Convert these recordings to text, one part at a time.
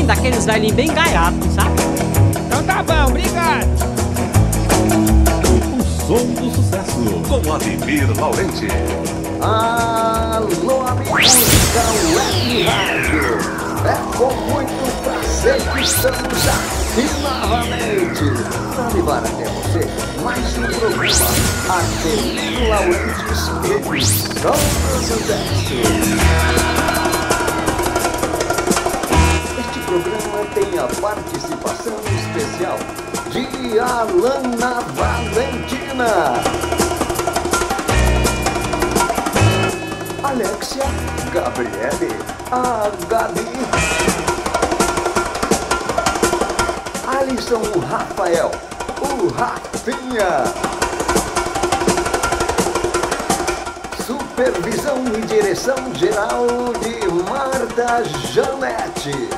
bailinho, daqueles bailinhos bem gaiatos, sabe? Então tá bom, obrigado. O som do sucesso Com Ademir Laurenti. Alô, amigos da Web Rádio. É com muito prazer que estamos aqui novamente para levar até você mais um programa Ademir Laurenti, edição do sucesso. Este programa tem a participação especial de Alana Valentina, Alexia, Gabriele, a Gabi, Alisson, Rafael, o Rafinha. Supervisão e direção geral de Marta Janete.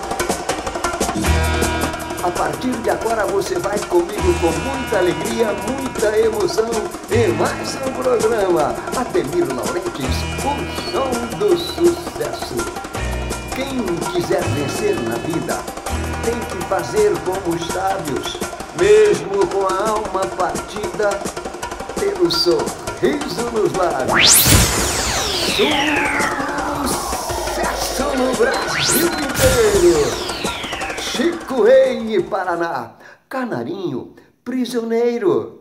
A partir de agora você vai comigo com muita alegria, muita emoção e mais um programa Ademir Laurenti, o som do sucesso. Quem quiser vencer na vida tem que fazer como os sábios, mesmo com a alma partida, ter o sorriso nos lábios. Sucesso no Brasil inteiro! Chico Rei, Paraná, Canarinho, prisioneiro.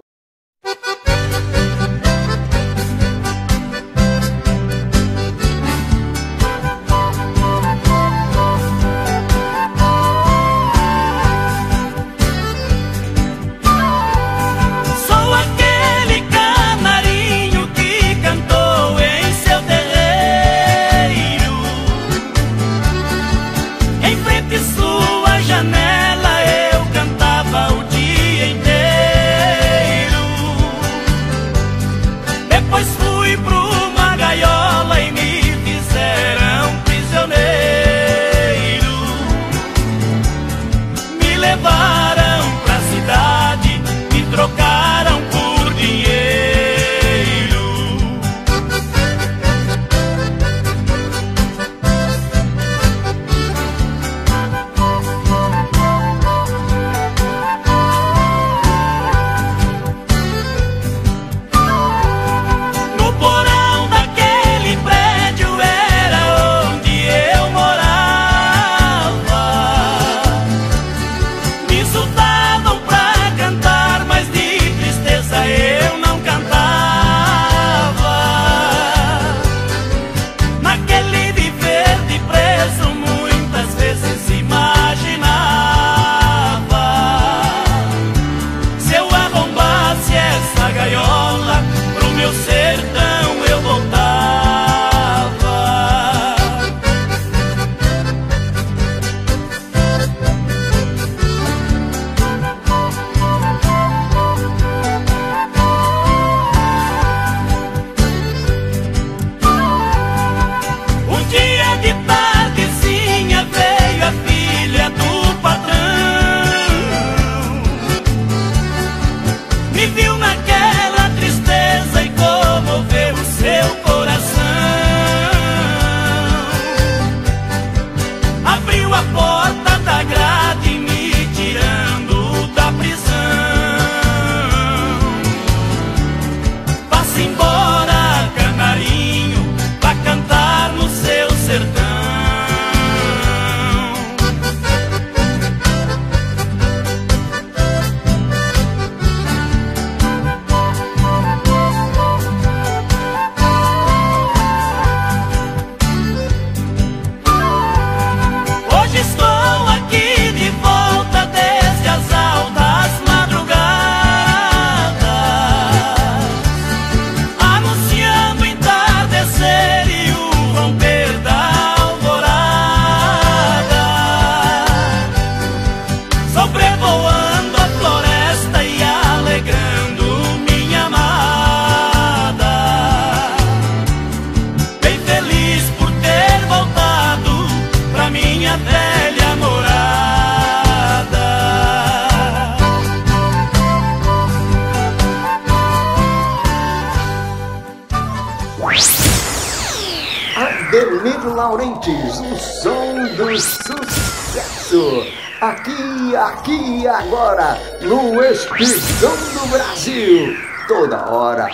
Ademir Laurentiis, o som do sucesso. Aqui, agora, no Espigão do Brasil. Toda hora,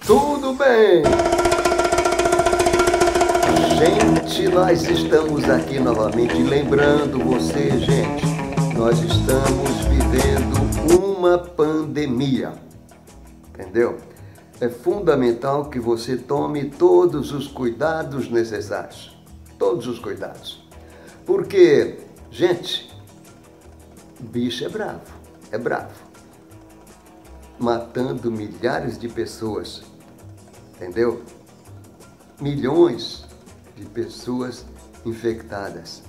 tudo bem. Gente, nós estamos aqui novamente, lembrando você, gente, nós estamos vivendo uma pandemia, entendeu? É fundamental que você tome todos os cuidados necessários, todos os cuidados, porque, gente, o bicho é bravo, matando milhares de pessoas, entendeu? Milhões de pessoas infectadas.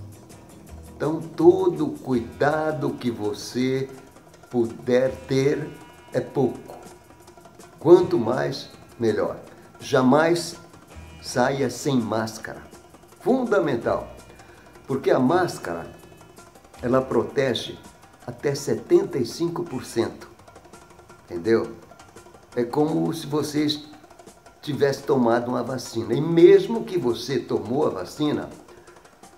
Então, todo cuidado que você puder ter é pouco. Quanto mais, melhor. Jamais saia sem máscara. Fundamental. Porque a máscara, ela protege até 75%. Entendeu? É como se vocês tivesse tomado uma vacina. E mesmo que você tomou a vacina,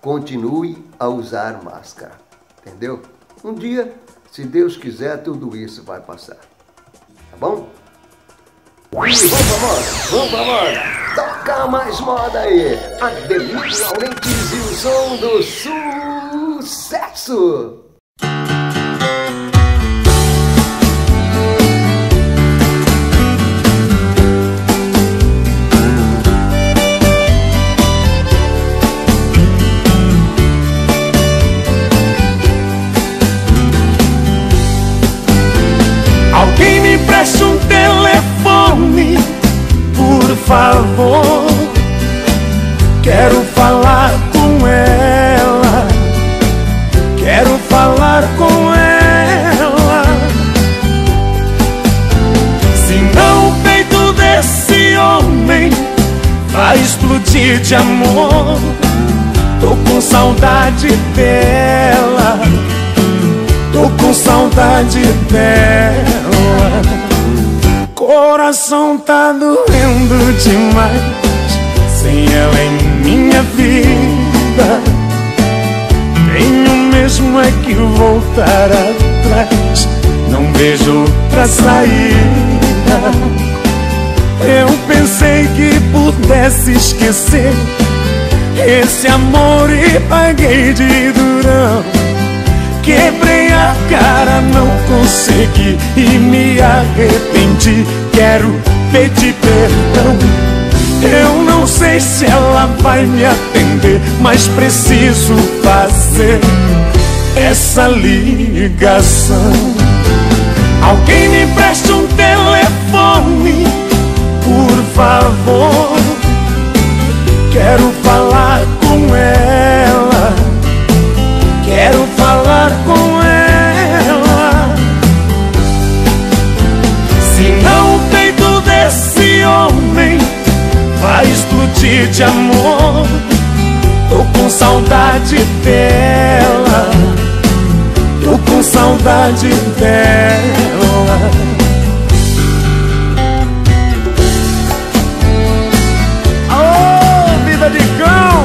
continue a usar máscara. Entendeu? Um dia, se Deus quiser, tudo isso vai passar. Tá bom? E vamos pra moda! Toca mais moda aí! Ademir Laurentiis e o som do sucesso! Alguém me empresta um telefone, por favor. Quero falar com ela, quero falar com ela. Senão o peito desse homem vai explodir de amor. Tô com saudade dela, tô com saudade dela. Coração tá doendo demais sem ela em minha vida. Tenho mesmo é que voltar atrás, não vejo outra saída. Eu pensei que pudesse esquecer esse amor e paguei de durão. Quebrei a cara, não consegui e me arrependi. Quero pedir perdão. Eu não sei se ela vai me atender, mas preciso fazer essa ligação. Alguém me empreste um telefone, por favor. Quero falar com ela, quero falar com ela. Senão o peito desse homem vai explodir de amor. Tô com saudade dela, tô com saudade dela. Oh, vida de cão!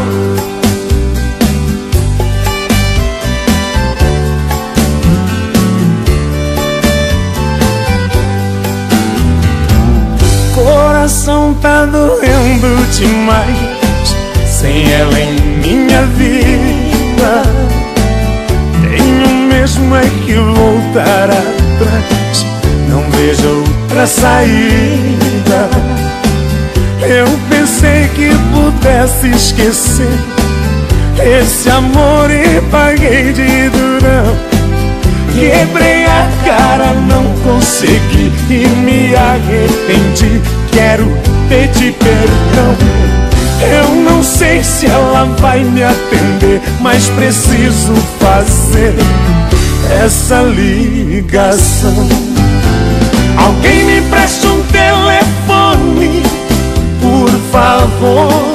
Coração tá doendo demais sem ela em minha vida. Tenho mesmo é que voltar atrás, não vejo outra saída. Eu pensei que pudesse esquecer esse amor e paguei de durão. Quebrei a cara, não consegui e me arrependi. Quero pedir perdão. Eu não sei se ela vai me atender, mas preciso fazer essa ligação. Alguém me empreste um telefone, por favor.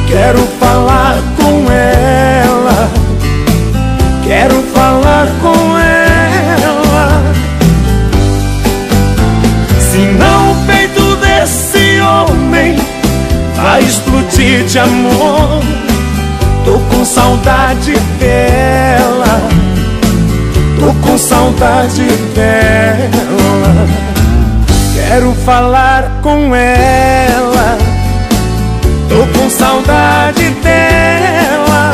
Quero falar com ela, quero falar com ela. Senão o peito desse homem vai explodir de de amor. Tô com saudade dela, tô com saudade dela. Quero falar com ela, tô com saudade dela,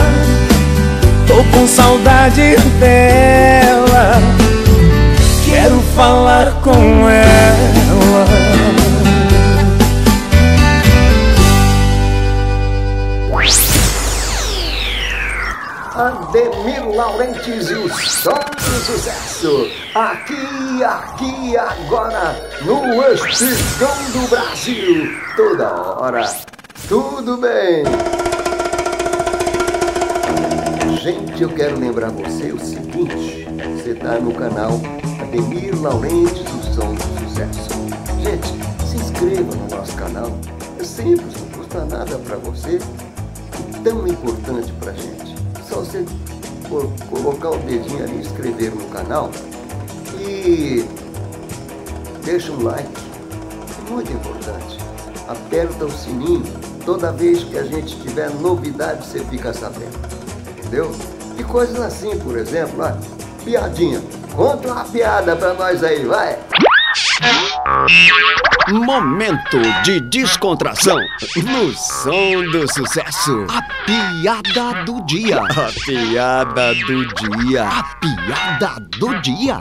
tô com saudade dela. Quero falar com ela. Ademir Laurentiis e o som do sucesso. Aqui, agora, no Espigão do Brasil. Toda hora, tudo bem. Gente, eu quero lembrar você o seguinte. Você está no canal Ademir Laurentiis, o som do sucesso. Gente, se inscreva no nosso canal. É simples, não custa nada para você. E tão importante para a gente. Só você colocar o dedinho ali, inscrever no canal e deixa um like, é muito importante. Aperta o sininho, toda vez que a gente tiver novidade você fica sabendo, entendeu? E coisas assim, por exemplo, ó, piadinha, conta uma piada pra nós aí, vai! Momento de descontração no som do sucesso. A piada do dia. A piada do dia. A piada do dia.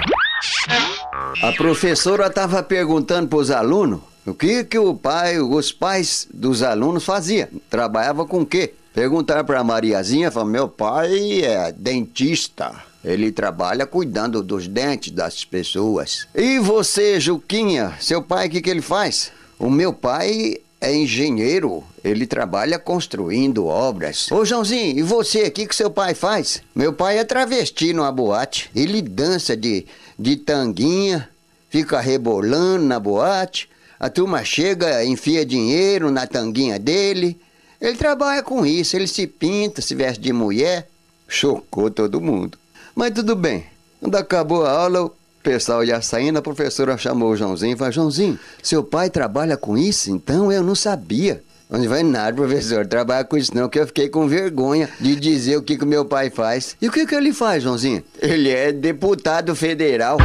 A professora estava perguntando para os alunos o que os pais dos alunos faziam. Trabalhava com o quê? Perguntaram para a Mariazinha, falaram, meu pai é dentista. Ele trabalha cuidando dos dentes das pessoas. E você, Juquinha, seu pai, o que ele faz? O meu pai é engenheiro. Ele trabalha construindo obras. Ô, Joãozinho, e você, o que seu pai faz? Meu pai é travesti numa boate. Ele dança de tanguinha, fica rebolando na boate. A turma chega, enfia dinheiro na tanguinha dele. Ele trabalha com isso, ele se pinta, se veste de mulher. Chocou todo mundo. Mas tudo bem, quando acabou a aula, o pessoal ia saindo, a professora chamou o Joãozinho e falou, Joãozinho, seu pai trabalha com isso? Então eu não sabia. Não vai nada, professor, trabalha com isso não, que eu fiquei com vergonha de dizer o que o meu pai faz. E o que ele faz, Joãozinho? Ele é deputado federal.